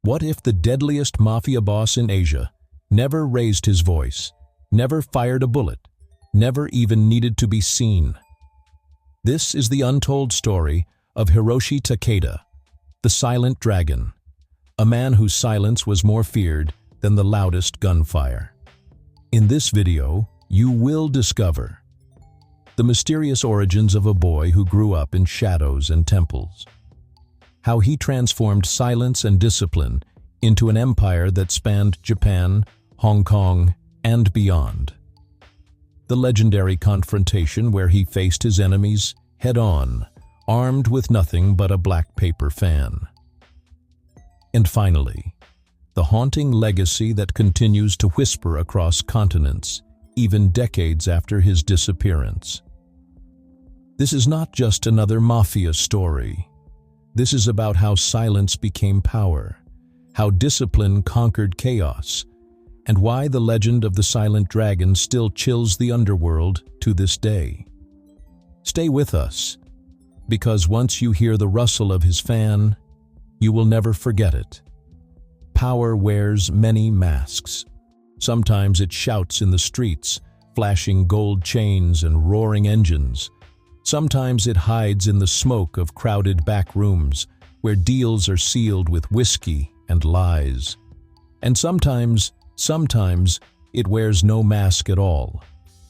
What if the deadliest mafia boss in Asia never raised his voice, never fired a bullet, never even needed to be seen? This is the untold story of Hiroshi Takeda, the Silent Dragon, a man whose silence was more feared than the loudest gunfire. In this video, you will discover the mysterious origins of a boy who grew up in shadows and temples, how he transformed silence and discipline into an empire that spanned Japan, Hong Kong, and beyond, the legendary confrontation where he faced his enemies head-on, armed with nothing but a black paper fan, and finally, the haunting legacy that continues to whisper across continents, even decades after his disappearance. This is not just another mafia story. This is about how silence became power, how discipline conquered chaos, and why the legend of the Silent Dragon still chills the underworld to this day. Stay with us, because once you hear the rustle of his fan, you will never forget it. Power wears many masks. Sometimes it shouts in the streets, flashing gold chains and roaring engines. Sometimes it hides in the smoke of crowded back rooms where deals are sealed with whiskey and lies. And sometimes it wears no mask at all,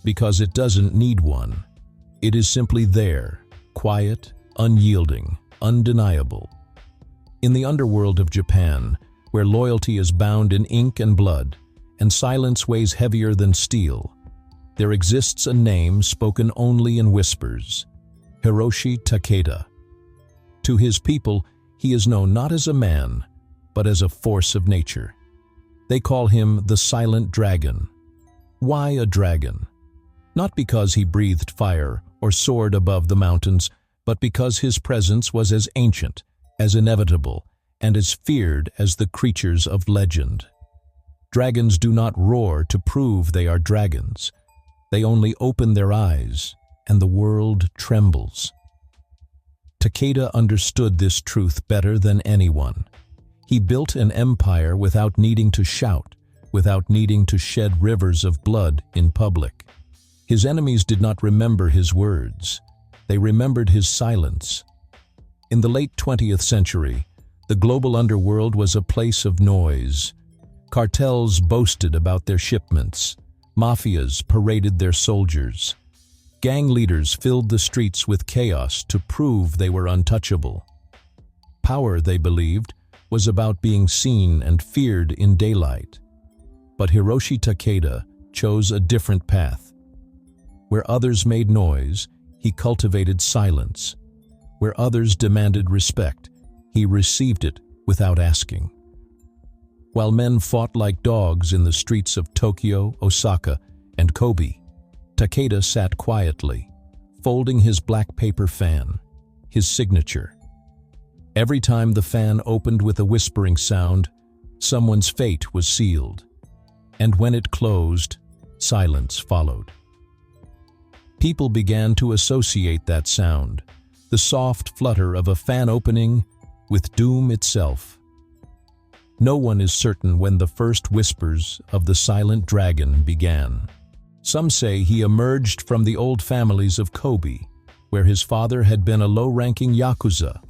because it doesn't need one. It is simply there, quiet, unyielding, undeniable. In the underworld of Japan, where loyalty is bound in ink and blood, and silence weighs heavier than steel, there exists a name spoken only in whispers: Hiroshi Takeda. To his people, he is known not as a man, but as a force of nature. They call him the Silent Dragon. Why a dragon? Not because he breathed fire or soared above the mountains, but because his presence was as ancient, as inevitable, and as feared as the creatures of legend. Dragons do not roar to prove they are dragons. They only open their eyes, and the world trembles. Takeda understood this truth better than anyone. He built an empire without needing to shout, without needing to shed rivers of blood in public. His enemies did not remember his words. They remembered his silence. In the late 20th century, the global underworld was a place of noise. Cartels boasted about their shipments. Mafias paraded their soldiers. Gang leaders filled the streets with chaos to prove they were untouchable. Power, they believed, was about being seen and feared in daylight. But Hiroshi Takeda chose a different path. Where others made noise, he cultivated silence. Where others demanded respect, he received it without asking. While men fought like dogs in the streets of Tokyo, Osaka, and Kobe, Takeda sat quietly, folding his black paper fan, his signature. Every time the fan opened with a whispering sound, someone's fate was sealed. And when it closed, silence followed. People began to associate that sound, the soft flutter of a fan opening, with doom itself. No one is certain when the first whispers of the Silent Dragon began. Some say he emerged from the old families of Kobe, where his father had been a low-ranking Yakuza.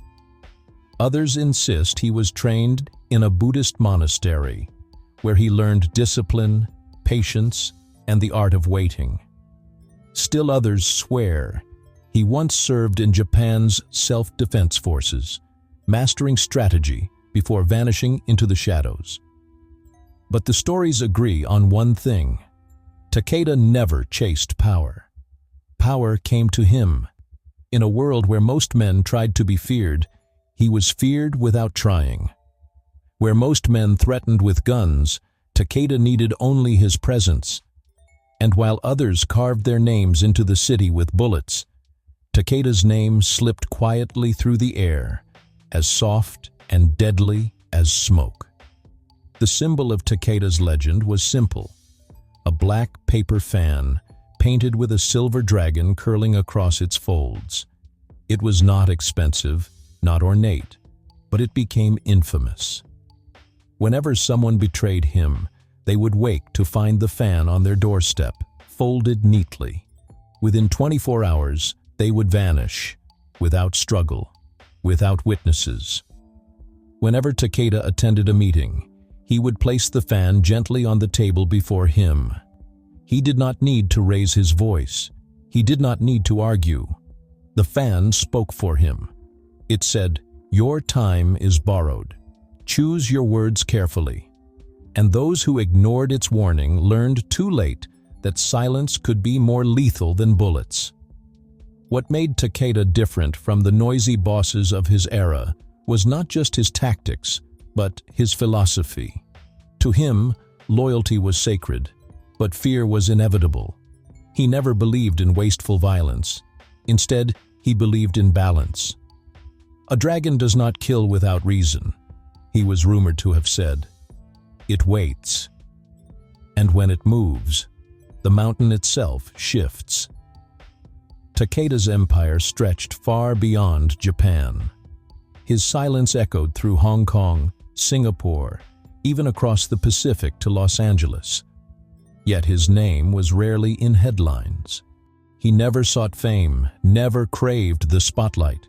Others insist he was trained in a Buddhist monastery, where he learned discipline, patience, and the art of waiting. Still others swear he once served in Japan's self-defense forces, mastering strategy before vanishing into the shadows. But the stories agree on one thing: Takeda never chased power. Power came to him. In a world where most men tried to be feared, he was feared without trying. Where most men threatened with guns, Takeda needed only his presence. And while others carved their names into the city with bullets, Takeda's name slipped quietly through the air, as soft and deadly as smoke. The symbol of Takeda's legend was simple: a black paper fan painted with a silver dragon curling across its folds. It was not expensive, not ornate, but it became infamous. Whenever someone betrayed him, they would wake to find the fan on their doorstep, folded neatly. Within 24 hours, they would vanish, without struggle, without witnesses. Whenever Takeda attended a meeting, he would place the fan gently on the table before him. He did not need to raise his voice. He did not need to argue. The fan spoke for him. It said, "Your time is borrowed. Choose your words carefully." And those who ignored its warning learned too late that silence could be more lethal than bullets. What made Takeda different from the noisy bosses of his era was not just his tactics, but his philosophy. To him, loyalty was sacred, but fear was inevitable. He never believed in wasteful violence. Instead, he believed in balance. "A dragon does not kill without reason," he was rumored to have said. "It waits. And when it moves, the mountain itself shifts." Takeda's empire stretched far beyond Japan. His silence echoed through Hong Kong, Singapore, even across the Pacific to Los Angeles. Yet his name was rarely in headlines. He never sought fame, never craved the spotlight.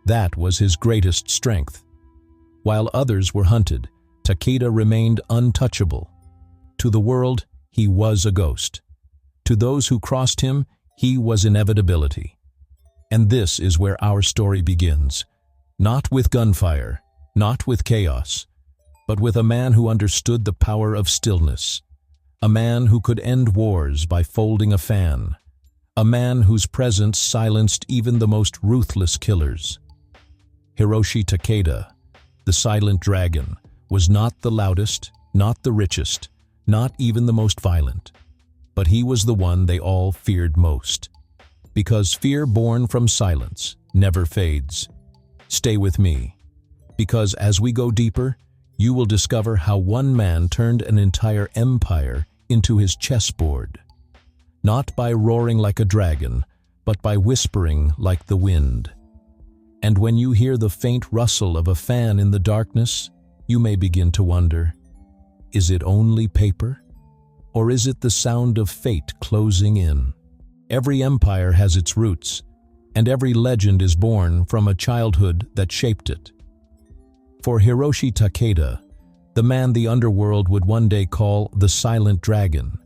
That was his greatest strength. While others were hunted, Takeda remained untouchable. To the world, he was a ghost. To those who crossed him, he was inevitability. And this is where our story begins. Not with gunfire, not with chaos, but with a man who understood the power of stillness. A man who could end wars by folding a fan. A man whose presence silenced even the most ruthless killers. Hiroshi Takeda, the silent dragon, was not the loudest, not the richest, not even the most violent. But he was the one they all feared most. Because fear born from silence never fades. Stay with me. Because as we go deeper, you will discover how one man turned an entire empire into his chessboard. Not by roaring like a dragon, but by whispering like the wind. And when you hear the faint rustle of a fan in the darkness, you may begin to wonder, is it only paper? Or is it the sound of fate closing in? Every empire has its roots, and every legend is born from a childhood that shaped it. For Hiroshi Takeda, the man the underworld would one day call the Silent Dragon,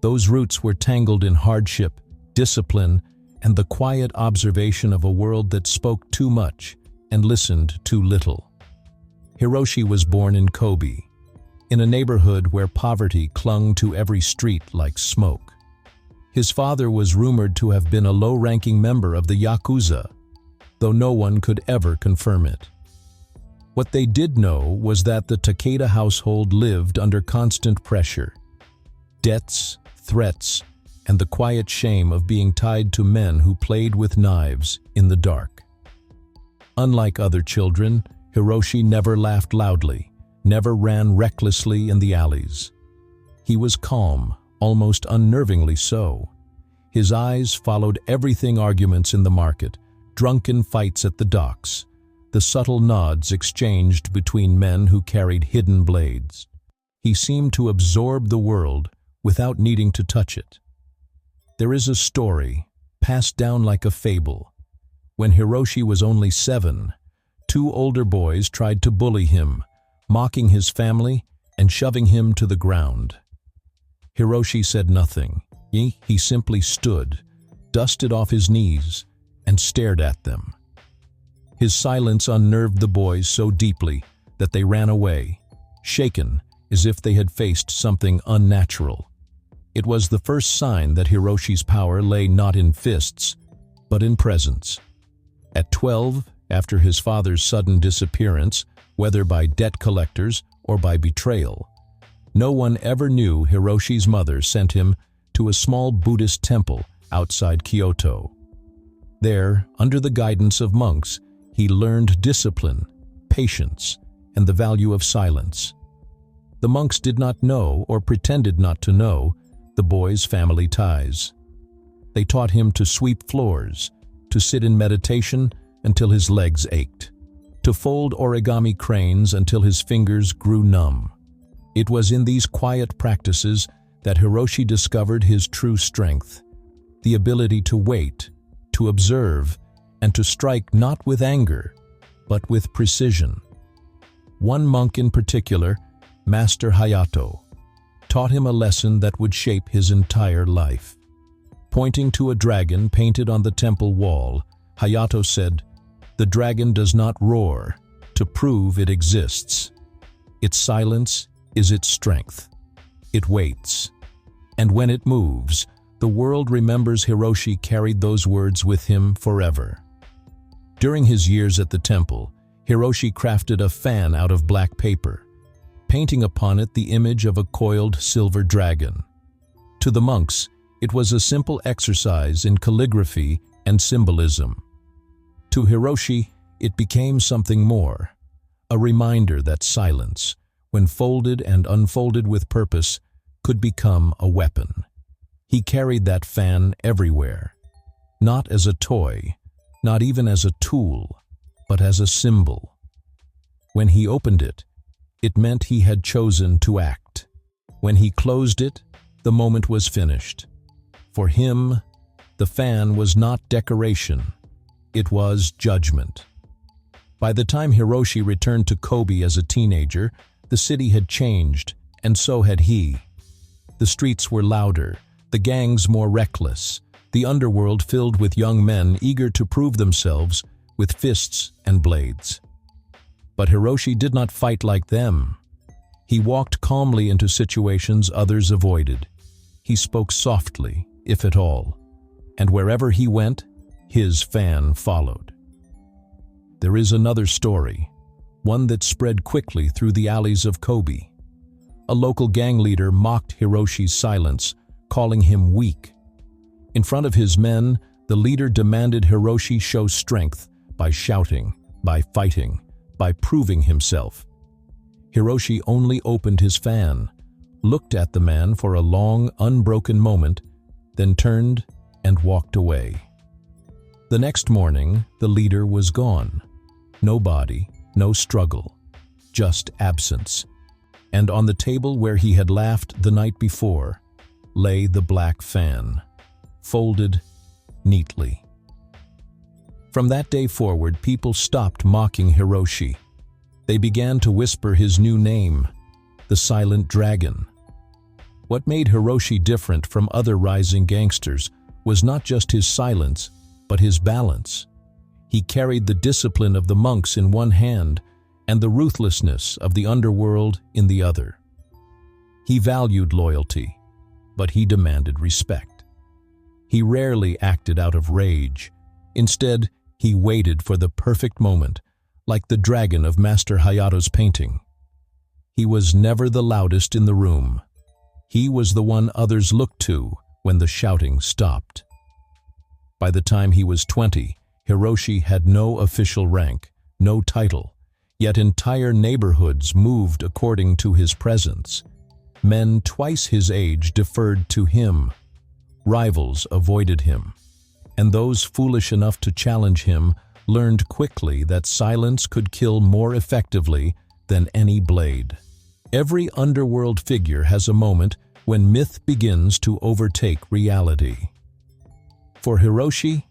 those roots were tangled in hardship, discipline, and the quiet observation of a world that spoke too much and listened too little. Hiroshi was born in Kobe, in a neighborhood where poverty clung to every street like smoke. His father was rumored to have been a low-ranking member of the Yakuza, though no one could ever confirm it. What they did know was that the Takeda household lived under constant pressure. Debts, threats, and the quiet shame of being tied to men who played with knives in the dark. Unlike other children, Hiroshi never laughed loudly, never ran recklessly in the alleys. He was calm, almost unnervingly so. His eyes followed everything: arguments in the market, drunken fights at the docks, the subtle nods exchanged between men who carried hidden blades. He seemed to absorb the world without needing to touch it. There is a story, passed down like a fable. When Hiroshi was only 7, 2 older boys tried to bully him, mocking his family and shoving him to the ground. Hiroshi said nothing. He simply stood, dusted off his knees, and stared at them. His silence unnerved the boys so deeply that they ran away, shaken as if they had faced something unnatural. It was the first sign that Hiroshi's power lay not in fists, but in presence. At 12, after his father's sudden disappearance, whether by debt collectors or by betrayal, no one ever knew Hiroshi's mother sent him to a small Buddhist temple outside Kyoto. There, under the guidance of monks, he learned discipline, patience, and the value of silence. The monks did not know, or pretended not to know, the boy's family ties. They taught him to sweep floors, to sit in meditation until his legs ached. to fold origami cranes until his fingers grew numb. It was in these quiet practices that Hiroshi discovered his true strength, the ability to wait, to observe, and to strike not with anger, but with precision. One monk in particular, Master Hayato, taught him a lesson that would shape his entire life. Pointing to a dragon painted on the temple wall, Hayato said, "The dragon does not roar to prove it exists. Its silence is its strength. It waits. And when it moves, the world remembers Hiroshi carried those words with him forever." During his years at the temple, Hiroshi crafted a fan out of black paper, painting upon it the image of a coiled silver dragon. To the monks, it was a simple exercise in calligraphy and symbolism. To Hiroshi, it became something more, a reminder that silence, when folded and unfolded with purpose, could become a weapon. He carried that fan everywhere, not as a toy, not even as a tool, but as a symbol. When he opened it, it meant he had chosen to act. When he closed it, the moment was finished. For him, the fan was not decoration, it was judgment. By the time Hiroshi returned to Kobe as a teenager, the city had changed, and so had he. The streets were louder, the gangs more reckless, the underworld filled with young men eager to prove themselves with fists and blades. But Hiroshi did not fight like them. He walked calmly into situations others avoided. He spoke softly, if at all, and wherever he went, his fan followed. There is another story, one that spread quickly through the alleys of Kobe. A local gang leader mocked Hiroshi's silence, calling him weak. In front of his men, the leader demanded Hiroshi show strength by shouting, by fighting, by proving himself. Hiroshi only opened his fan, looked at the man for a long, unbroken moment, then turned and walked away. The next morning, the leader was gone. No body, no struggle, just absence. And on the table where he had laughed the night before, lay the black fan, folded neatly. From that day forward, people stopped mocking Hiroshi. They began to whisper his new name, the Silent Dragon. What made Hiroshi different from other rising gangsters was not just his silence, but his balance. He carried the discipline of the monks in one hand and the ruthlessness of the underworld in the other. He valued loyalty, but he demanded respect. He rarely acted out of rage. Instead, he waited for the perfect moment, like the dragon of Master Hayato's painting. He was never the loudest in the room. He was the one others looked to when the shouting stopped. By the time he was 20, Hiroshi had no official rank, no title, yet entire neighborhoods moved according to his presence. Men twice his age deferred to him. Rivals avoided him, and those foolish enough to challenge him learned quickly that silence could kill more effectively than any blade. Every underworld figure has a moment when myth begins to overtake reality. For Hiroshi,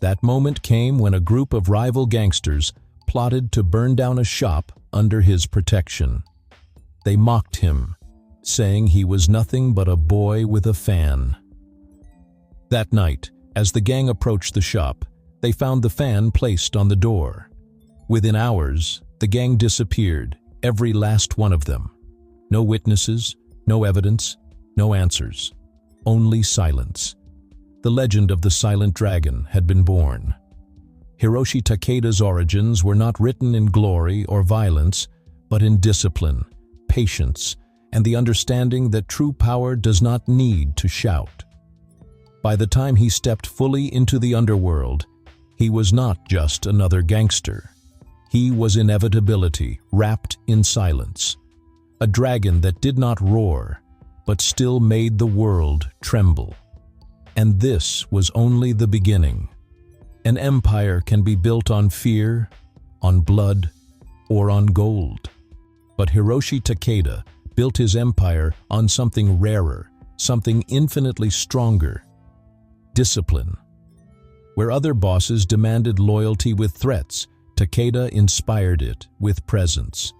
that moment came when a group of rival gangsters plotted to burn down a shop under his protection. They mocked him, saying he was nothing but a boy with a fan. That night, as the gang approached the shop, they found the fan placed on the door. Within hours, the gang disappeared, every last one of them. No witnesses, no evidence, no answers, only silence. The legend of the Silent Dragon had been born. Hiroshi Takeda's origins were not written in glory or violence, but in discipline, patience, and the understanding that true power does not need to shout. By the time he stepped fully into the underworld, he was not just another gangster. He was inevitability wrapped in silence, a dragon that did not roar, but still made the world tremble. And this was only the beginning. An empire can be built on fear on blood, or on gold. But Hiroshi Takeda built his empire on something rarer, something infinitely stronger: discipline. Where other bosses demanded loyalty with threats, Takeda inspired it with presence.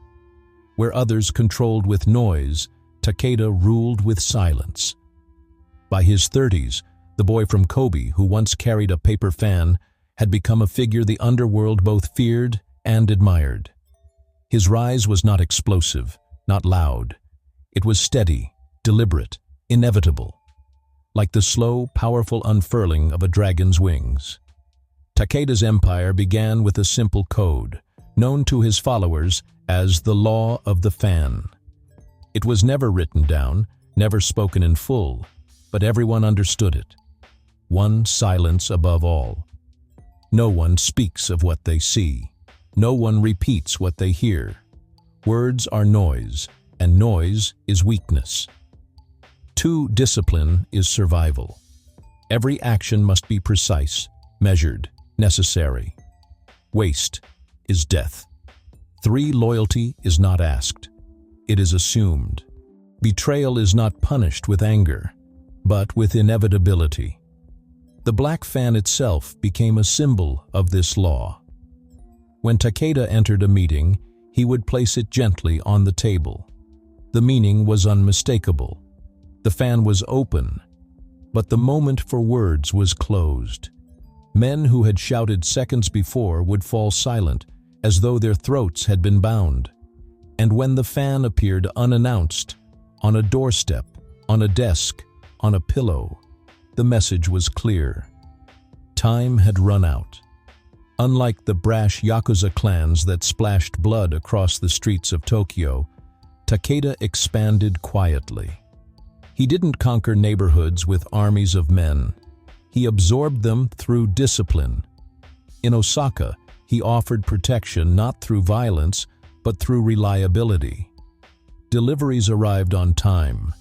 Where others controlled with noise, Takeda ruled with silence. By his 30s, the boy from Kobe, who once carried a paper fan, had become a figure the underworld both feared and admired. His rise was not explosive, not loud. It was steady, deliberate, inevitable, like the slow, powerful unfurling of a dragon's wings. Takeda's empire began with a simple code, known to his followers as the Law of the Fan. It was never written down, never spoken in full, but everyone understood it. One silence above all. No one speaks of what they see. No one repeats what they hear. Words are noise, and noise is weakness. 2. Discipline is survival. Every action must be precise, measured, necessary. Waste is death. 3. Loyalty is not asked. It is assumed. Betrayal is not punished with anger, but with inevitability. The black fan itself became a symbol of this law. When Takeda entered a meeting, he would place it gently on the table. The meaning was unmistakable. The fan was open, but the moment for words was closed. Men who had shouted seconds before would fall silent, as though their throats had been bound. And when the fan appeared unannounced, on a doorstep, on a desk, on a pillow, the message was clear. Time had run out. Unlike the brash Yakuza clans that splashed blood across the streets of Tokyo, Takeda expanded quietly. He didn't conquer neighborhoods with armies of men. He absorbed them through discipline. In Osaka, he offered protection not through violence, but through reliability. Deliveries arrived on time.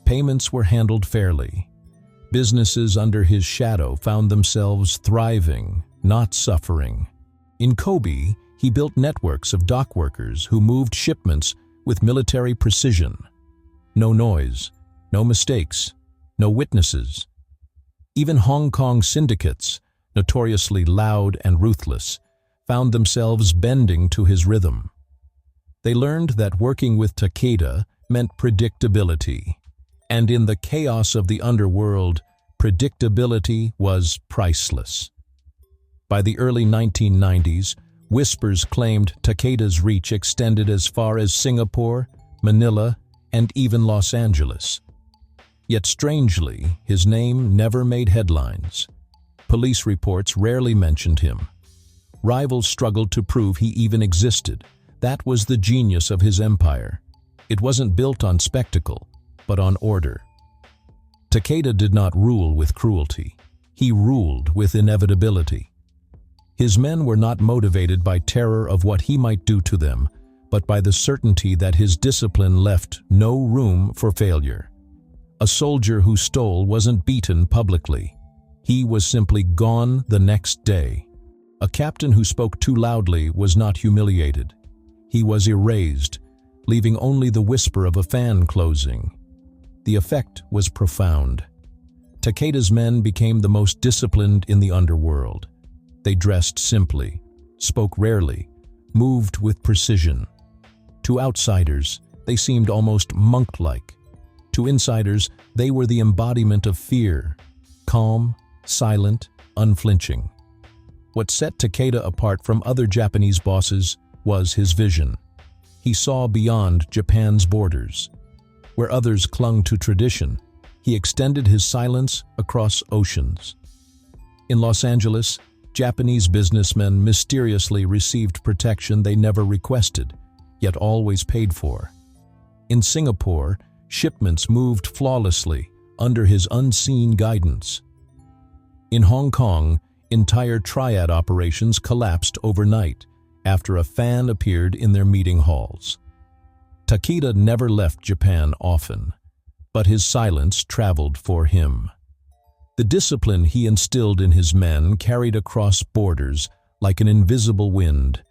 Payments were handled fairly. Businesses under his shadow found themselves thriving, not suffering. In Kobe, he built networks of dock workers who moved shipments with military precision. No noise, no mistakes, no witnesses. Even Hong Kong syndicates, notoriously loud and ruthless, found themselves bending to his rhythm. They learned that working with Takeda meant predictability, and in the chaos of the underworld, predictability was priceless. By the early 1990s, whispers claimed Takeda's reach extended as far as Singapore, Manila, and even Los Angeles. Yet strangely, his name never made headlines. Police reports rarely mentioned him. Rivals struggled to prove he even existed. That was the genius of his empire. It wasn't built on spectacle, but on order. Takeda did not rule with cruelty. He ruled with inevitability. His men were not motivated by terror of what he might do to them, but by the certainty that his discipline left no room for failure. A soldier who stole wasn't beaten publicly. He was simply gone the next day. A captain who spoke too loudly was not humiliated. He was erased, leaving only the whisper of a fan closing. The effect was profound. Takeda's men became the most disciplined in the underworld. They dressed simply, spoke rarely, moved with precision. To outsiders, they seemed almost monk-like. To insiders, they were the embodiment of fear, calm, silent, unflinching. What set Takeda apart from other Japanese bosses was his vision. He saw beyond Japan's borders. Where others clung to tradition, he extended his silence across oceans. In Los Angeles, Japanese businessmen mysteriously received protection they never requested, yet always paid for. In Singapore, shipments moved flawlessly under his unseen guidance. In Hong Kong, entire triad operations collapsed overnight after a fan appeared in their meeting halls. Takeda never left Japan often, but his silence traveled for him. The discipline he instilled in his men carried across borders like an invisible wind.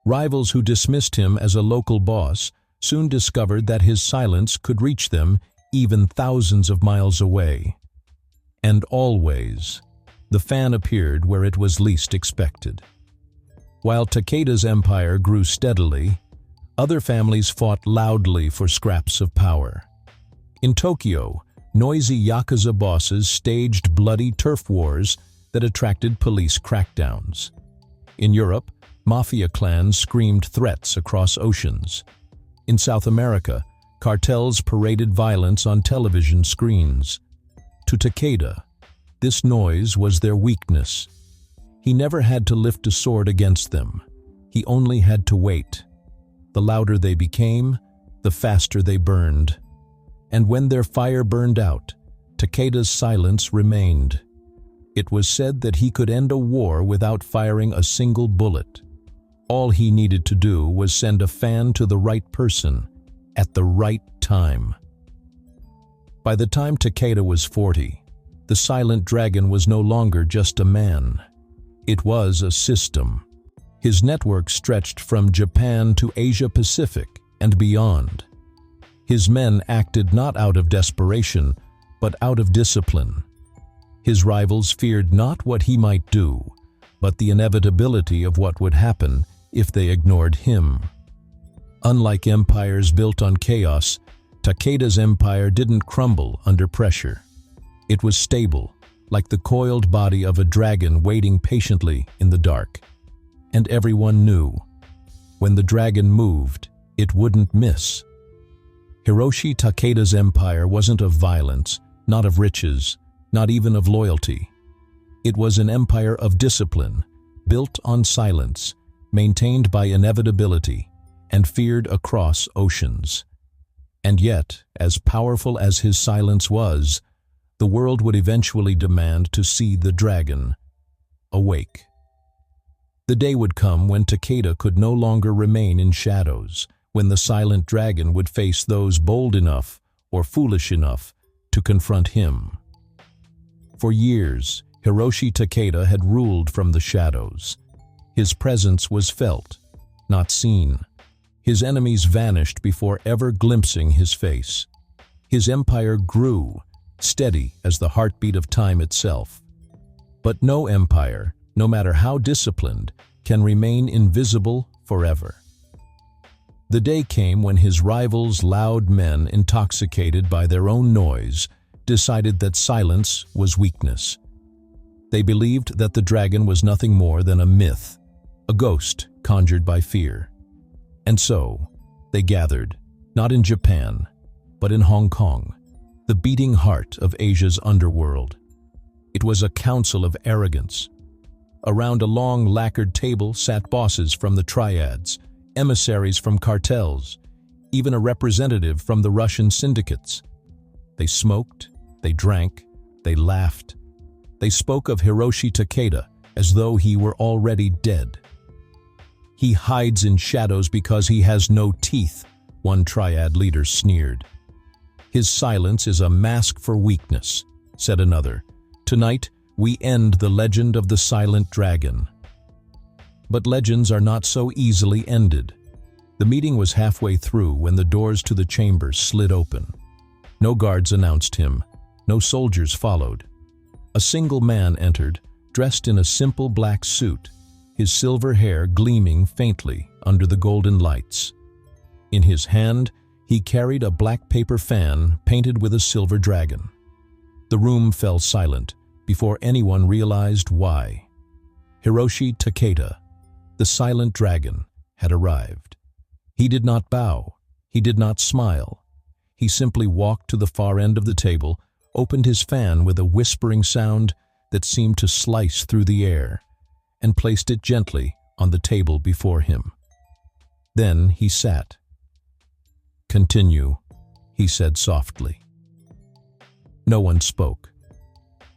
Rivals who dismissed him as a local boss soon discovered that his silence could reach them even thousands of miles away. And always, the fan appeared where it was least expected. While Takeda's empire grew steadily, other families fought loudly for scraps of power. In Tokyo, noisy Yakuza bosses staged bloody turf wars that attracted police crackdowns. In Europe, Mafia clans screamed threats across oceans. In South America, cartels paraded violence on television screens. To Takeda, this noise was their weakness. He never had to lift a sword against them. He only had to wait. The louder they became, the faster they burned. And when their fire burned out, Takeda's silence remained. It was said that he could end a war without firing a single bullet. All he needed to do was send a fan to the right person at the right time. By the time Takeda was 40, the Silent Dragon was no longer just a man. It was a system. His network stretched from Japan to Asia Pacific and beyond. His men acted not out of desperation, but out of discipline. His rivals feared not what he might do, but the inevitability of what would happen if they ignored him. Unlike empires built on chaos, Takeda's empire didn't crumble under pressure. It was stable, like the coiled body of a dragon waiting patiently in the dark. And everyone knew, when the dragon moved, it wouldn't miss. Hiroshi Takeda's empire wasn't of violence, not of riches, not even of loyalty. It was an empire of discipline, built on silence, maintained by inevitability, and feared across oceans. And yet, as powerful as his silence was, the world would eventually demand to see the dragon awake. The day would come when Takeda could no longer remain in shadows, when the Silent Dragon would face those bold enough or foolish enough to confront him. For years, Hiroshi Takeda had ruled from the shadows. His presence was felt, not seen. His enemies vanished before ever glimpsing his face. His empire grew, steady as the heartbeat of time itself. But no empire, no matter how disciplined, can remain invisible forever. The day came when his rivals, loud men intoxicated by their own noise, decided that silence was weakness. They believed that the dragon was nothing more than a myth, a ghost conjured by fear. And so, they gathered, not in Japan, but in Hong Kong, the beating heart of Asia's underworld. It was a council of arrogance. Around a long lacquered table sat bosses from the triads, emissaries from cartels, even a representative from the Russian syndicates. They smoked, they drank, they laughed. They spoke of Hiroshi Takeda as though he were already dead. "He hides in shadows because he has no teeth," one triad leader sneered. "His silence is a mask for weakness," said another. "Tonight, we end the legend of the Silent Dragon." But legends are not so easily ended. The meeting was halfway through when the doors to the chamber slid open. No guards announced him. No soldiers followed. A single man entered, dressed in a simple black suit, his silver hair gleaming faintly under the golden lights. In his hand, he carried a black paper fan painted with a silver dragon. The room fell silent before anyone realized why. Hiroshi Takeda, the Silent Dragon, had arrived. He did not bow. He did not smile. He simply walked to the far end of the table, opened his fan with a whispering sound that seemed to slice through the air, and placed it gently on the table before him. Then he sat. "Continue," he said softly. No one spoke.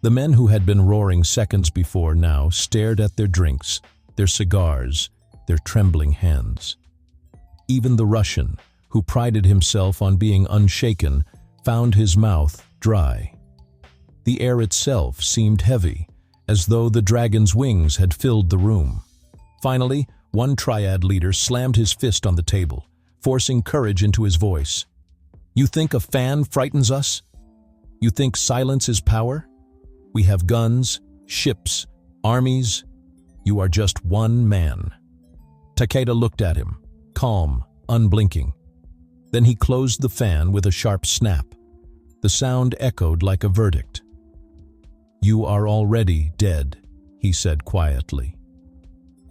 The men who had been roaring seconds before now stared at their drinks, their cigars, their trembling hands. Even the Russian, who prided himself on being unshaken, found his mouth dry. The air itself seemed heavy, as though the dragon's wings had filled the room. Finally, one triad leader slammed his fist on the table, forcing courage into his voice. "You think a fan frightens us? You think silence is power? We have guns, ships, armies. You are just one man." Takeda looked at him, calm, unblinking. Then he closed the fan with a sharp snap. The sound echoed like a verdict. "You are already dead," he said quietly.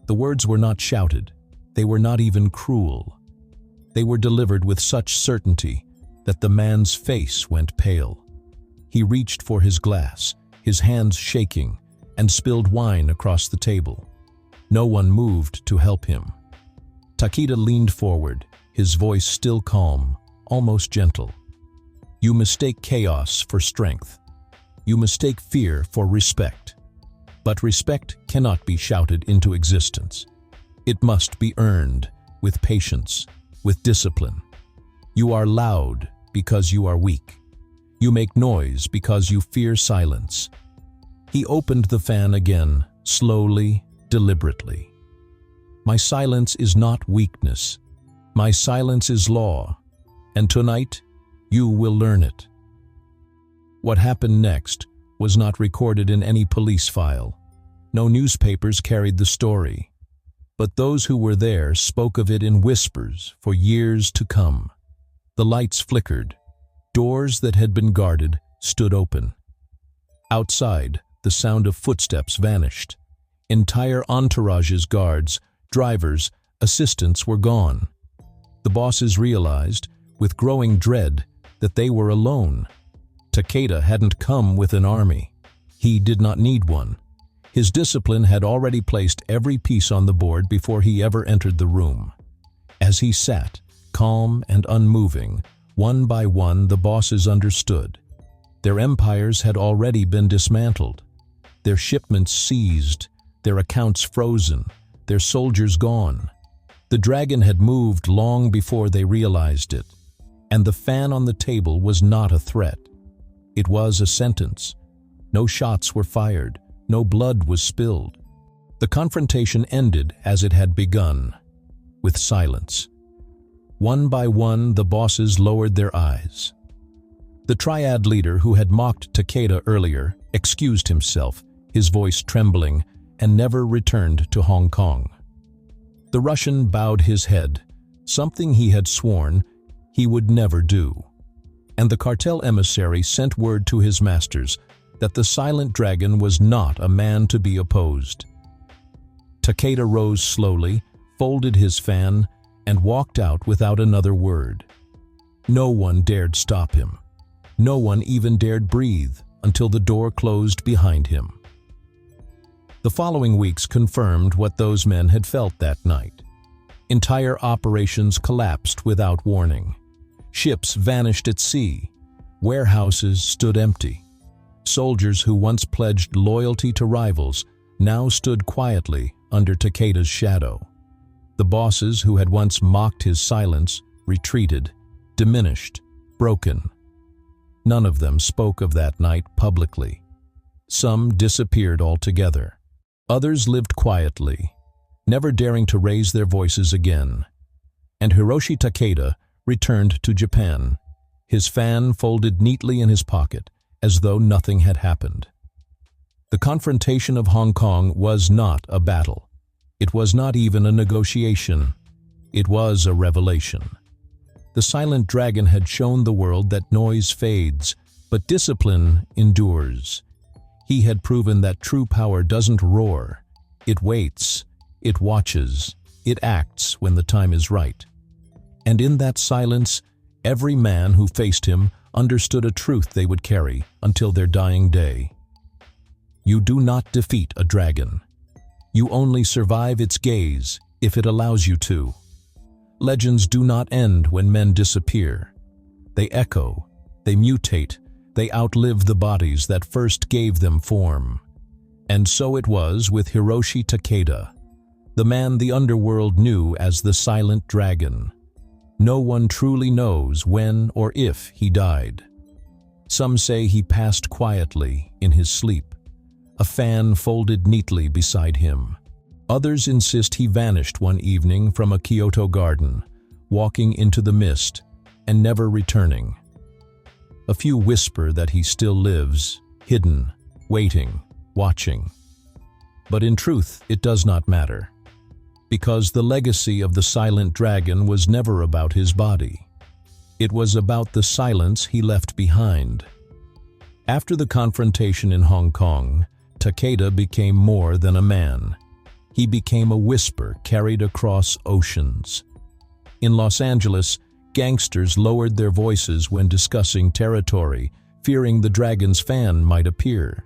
The words were not shouted. They were not even cruel. They were delivered with such certainty that the man's face went pale. He reached for his glass, his hands shaking, and spilled wine across the table. No one moved to help him. Takeda leaned forward, his voice still calm, almost gentle. "You mistake chaos for strength. You mistake fear for respect. But respect cannot be shouted into existence. It must be earned, with patience, with discipline. You are loud because you are weak. You make noise because you fear silence." He opened the fan again, slowly, deliberately. "My silence is not weakness. My silence is law. And tonight, you will learn it." What happened next was not recorded in any police file. No newspapers carried the story. But those who were there spoke of it in whispers for years to come. The lights flickered. Doors that had been guarded stood open. Outside, the sound of footsteps vanished. Entire entourages, guards, drivers, assistants were gone. The bosses realized, with growing dread, that they were alone. Takeda hadn't come with an army. He did not need one. His discipline had already placed every piece on the board before he ever entered the room. As he sat, calm and unmoving, one by one the bosses understood. Their empires had already been dismantled, their shipments seized, their accounts frozen, their soldiers gone. The dragon had moved long before they realized it, and the fan on the table was not a threat. It was a sentence. No shots were fired, no blood was spilled. The confrontation ended as it had begun, with silence. One by one, the bosses lowered their eyes. The triad leader who had mocked Takeda earlier excused himself, his voice trembling, and never returned to Hong Kong. The Russian bowed his head, something he had sworn he would never do. And the cartel emissary sent word to his masters that the silent dragon was not a man to be opposed. Takeda rose slowly, folded his fan, and walked out without another word. No one dared stop him. No one even dared breathe until the door closed behind him. The following weeks confirmed what those men had felt that night. Entire operations collapsed without warning. Ships vanished at sea. Warehouses stood empty. Soldiers who once pledged loyalty to rivals now stood quietly under Takeda's shadow. The bosses who had once mocked his silence retreated, diminished, broken. None of them spoke of that night publicly. Some disappeared altogether. Others lived quietly, never daring to raise their voices again. And Hiroshi Takeda returned to Japan, his fan folded neatly in his pocket, as though nothing had happened. The confrontation of Hong Kong was not a battle. It was not even a negotiation. It was a revelation. The silent dragon had shown the world that noise fades, but discipline endures. He had proven that true power doesn't roar. It waits, it watches, it acts when the time is right. And in that silence, every man who faced him understood a truth they would carry until their dying day. You do not defeat a dragon. You only survive its gaze if it allows you to. Legends do not end when men disappear. They echo, they mutate, they outlive the bodies that first gave them form. And so it was with Hiroshi Takeda, the man the underworld knew as the Silent Dragon. No one truly knows when or if he died. Some say he passed quietly in his sleep, a fan folded neatly beside him. Others insist he vanished one evening from a Kyoto garden, walking into the mist and never returning. A few whisper that he still lives, hidden, waiting, watching. But in truth, it does not matter, because the legacy of the silent dragon was never about his body. It was about the silence he left behind. After the confrontation in Hong Kong, Takeda became more than a man. He became a whisper carried across oceans. In Los Angeles, gangsters lowered their voices when discussing territory, fearing the dragon's fan might appear.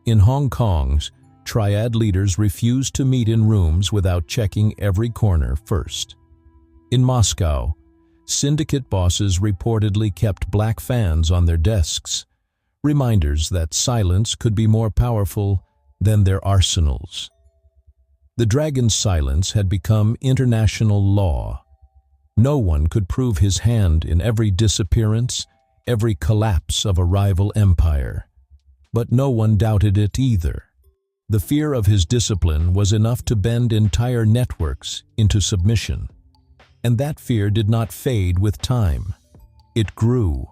In Hong Kong's, triad leaders refused to meet in rooms without checking every corner first. In Moscow, syndicate bosses reportedly kept black fans on their desks, reminders that silence could be more powerful than their arsenals. The dragon's silence had become international law. No one could prove his hand in every disappearance, every collapse of a rival empire. But no one doubted it either. The fear of his discipline was enough to bend entire networks into submission. And that fear did not fade with time. It grew.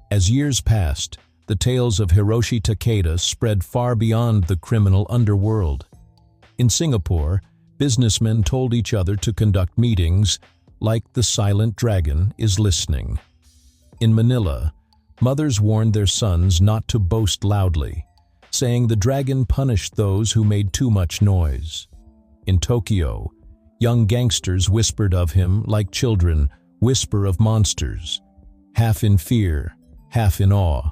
As years passed, the tales of Hiroshi Takeda spread far beyond the criminal underworld. In Singapore, businessmen told each other to conduct meetings like the silent dragon is listening. In Manila, mothers warned their sons not to boast loudly, saying the dragon punished those who made too much noise. In Tokyo, young gangsters whispered of him like children whisper of monsters, half in fear, half in awe.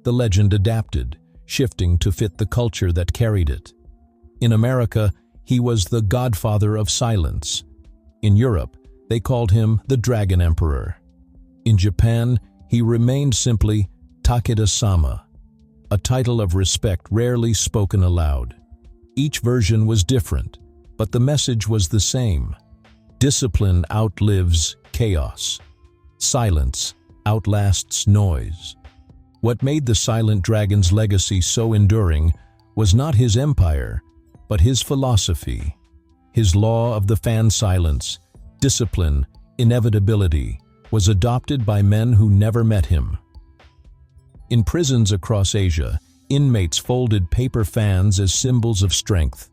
The legend adapted, shifting to fit the culture that carried it. In America, he was the godfather of silence. In Europe, they called him the Dragon Emperor. In Japan, he remained simply Takeda-sama, a title of respect rarely spoken aloud. Each version was different, but the message was the same. Discipline outlives chaos. Silence outlasts noise. What made the silent dragon's legacy so enduring was not his empire, but his philosophy. His law of the fan silence, discipline, inevitability, was adopted by men who never met him. In prisons across Asia, inmates folded paper fans as symbols of strength.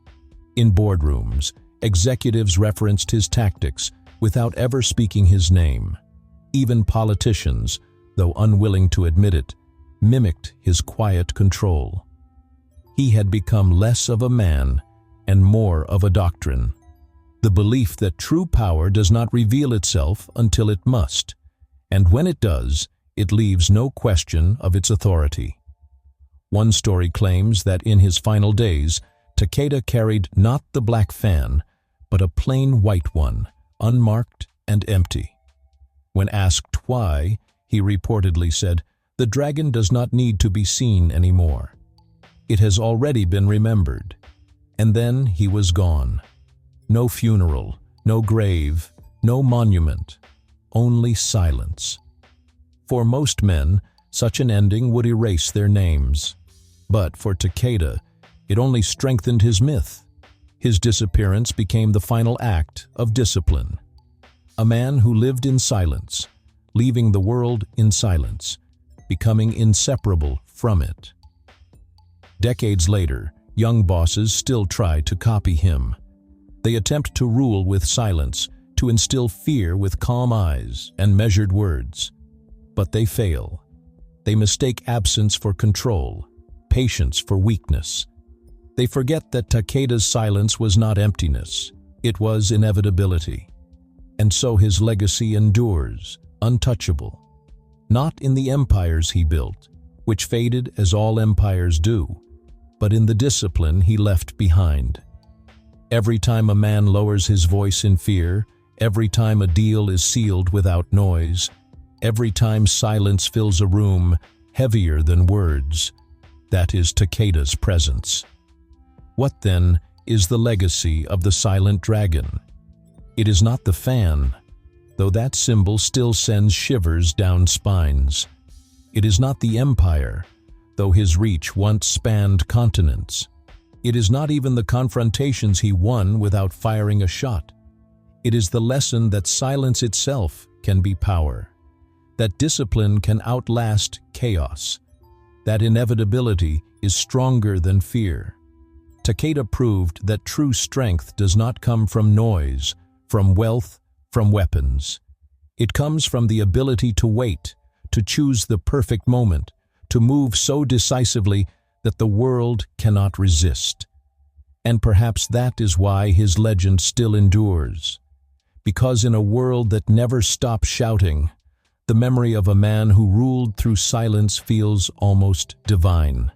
In boardrooms, executives referenced his tactics without ever speaking his name. Even politicians, though unwilling to admit it, mimicked his quiet control. He had become less of a man and more of a doctrine. The belief that true power does not reveal itself until it must, and when it does, it leaves no question of its authority. One story claims that in his final days, Takeda carried not the black fan, but a plain white one, unmarked and empty. When asked why, he reportedly said, "The dragon does not need to be seen anymore. It has already been remembered." And then he was gone. No funeral, no grave, no monument, only silence. For most men, such an ending would erase their names. But for Takeda, it only strengthened his myth. His disappearance became the final act of discipline. A man who lived in silence, leaving the world in silence, becoming inseparable from it. Decades later, young bosses still try to copy him. They attempt to rule with silence, to instill fear with calm eyes and measured words. But they fail. They mistake absence for control, patience for weakness. They forget that Takeda's silence was not emptiness, it was inevitability. And so his legacy endures, untouchable. Not in the empires he built, which faded as all empires do, but in the discipline he left behind. Every time a man lowers his voice in fear, every time a deal is sealed without noise, every time silence fills a room heavier than words, that is Takeda's presence. What then is the legacy of the silent dragon? It is not the fan, though that symbol still sends shivers down spines. It is not the empire, though his reach once spanned continents. It is not even the confrontations he won without firing a shot. It is the lesson that silence itself can be power, that discipline can outlast chaos, that inevitability is stronger than fear. Takeda proved that true strength does not come from noise, from wealth, from weapons. It comes from the ability to wait, to choose the perfect moment, to move so decisively that the world cannot resist. And perhaps that is why his legend still endures. Because in a world that never stops shouting, the memory of a man who ruled through silence feels almost divine.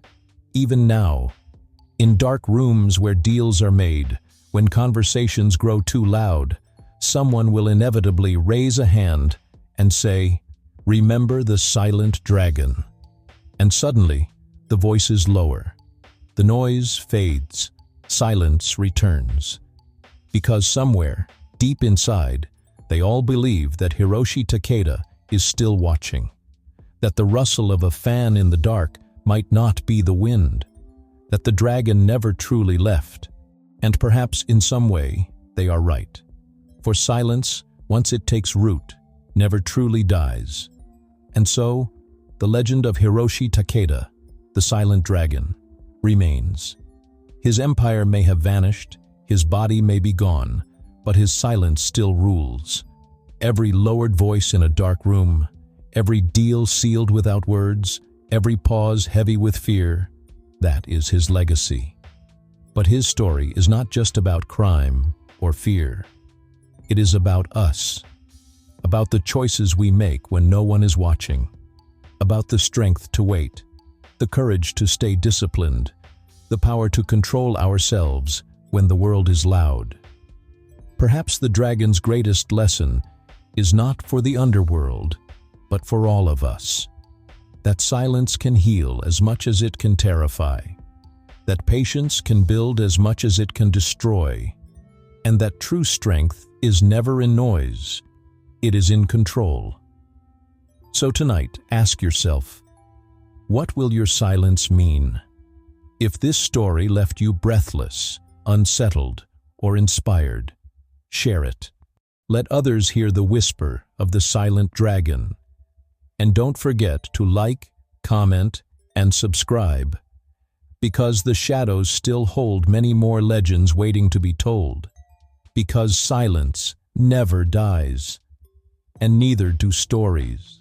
Even now, in dark rooms where deals are made, when conversations grow too loud, someone will inevitably raise a hand and say, "Remember the silent dragon." And suddenly, the voices lower. The noise fades. Silence returns. Because somewhere, deep inside, they all believe that Hiroshi Takeda is still watching. That the rustle of a fan in the dark might not be the wind. That the dragon never truly left. And perhaps in some way, they are right. For silence, once it takes root, never truly dies. And so, the legend of Hiroshi Takeda, the silent dragon, remains. His empire may have vanished, his body may be gone, but his silence still rules. Every lowered voice in a dark room, every deal sealed without words, every pause heavy with fear, that is his legacy. But his story is not just about crime or fear. It is about us, about the choices we make when no one is watching, about the strength to wait, the courage to stay disciplined, the power to control ourselves when the world is loud. Perhaps the dragon's greatest lesson is not for the underworld, but for all of us. That silence can heal as much as it can terrify, that patience can build as much as it can destroy, and that true strength is never in noise, it is in control. So tonight, ask yourself, what will your silence mean? If this story left you breathless, unsettled, or inspired, share it. Let others hear the whisper of the silent dragon. And don't forget to like, comment, and subscribe, because the shadows still hold many more legends waiting to be told. Because silence never dies, and neither do stories.